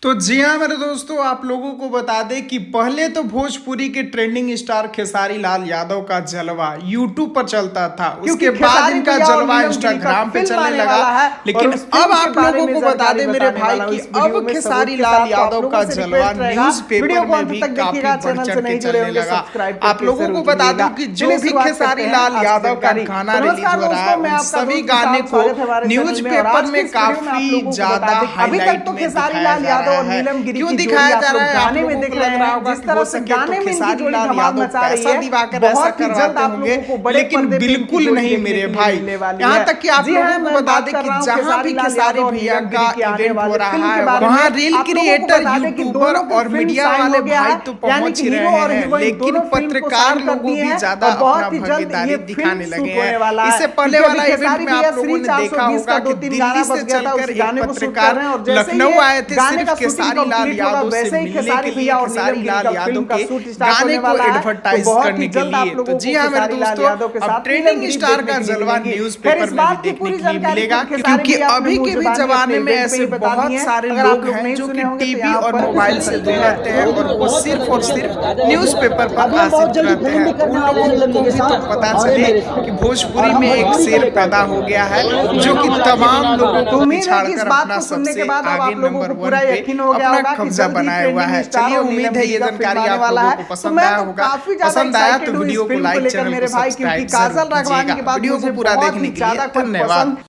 तो जी हाँ मेरे दोस्तों, आप लोगों को बता दें कि पहले तो भोजपुरी के ट्रेंडिंग स्टार खेसारी लाल यादव का जलवा यूट्यूब पर चलता था। उसके बाद इनका जलवा इंस्टाग्राम पे चलने लगा। लेकिन अब आप लोगों को बता दें मेरे भाई कि अब खेसारी लाल यादव का जलवा न्यूज़पेपर में भी काफी बढ़ चढ़ के चलने लगा। आप लोगों को बता दूं कि जो भी खेसारी लाल यादव का गाना रिलीज हो रहा है उन सभी गाने को न्यूज़पेपर में काफी ज्यादा हाईलाइट में दिखाया जा रहा है। क्यों दिखाया जा रहा है? गाने में देख रहे हैं जिस तरह से गाने में खेसारी लाल यादव पैसा दिवाकर ऐसा करवाते होंगे, लेकिन बिल्कुल नहीं मेरे भाई। यहाँ तक कि आप लोगों को बता दें कि जहाँ भी खेसारी भैया का इवेंट हो रहा है वहाँ रील क्रिएटर, यूट्यूबर और मीडिया वाले भाई तो पहुंच ही रहे हैं, लेकिन पत्रकार लोगों भी ज्यादा अपना भागीदारी दिखाने लगे हैं। इससे पहले वाला इवेंट में आप लोगों ने देखा होगा कि दिल्ली से चलकर एक पत्रकार लखनऊ आए थे सिर्फ खेसारी लाल यादव से मिलने के लिए, खेसारी लाल यादव के गाने को एडवर्टाइज करने के लिए। तो जी हाँ मेरे दोस्तों, अब ट्रेंडिंग स्टार का जलवा न्यूज़पेपर में भी देखने के लिए मिलेगा, क्योंकि अभी के भी जमाने में ऐसे बहुत सारे लोग हैं जो कि टीवी और मोबाइल से दूर रहते हैं और वो सिर्फ और सिर्फ न्यूज़पेपर पर आश्रित रहते हैं। उन लोगों को भी तो पता चले कि भोजपुरी में एक शेर पैदा हो गया है जो कि तमाम लोगों को पिछाड़कर अपना सबसे आगे नंबर 1 पे अपना कब्जा बनाया हुआ है। चलिए, उम्मीद है ये जानकारी आप लोगों को पसंद आया होगा। पसंद आया तो वीडियो को लाइक, चैनल को सब्सक्राइब जरूर कीजिएगा। वीडियो को पूरा देखने के लिए धन्यवाद।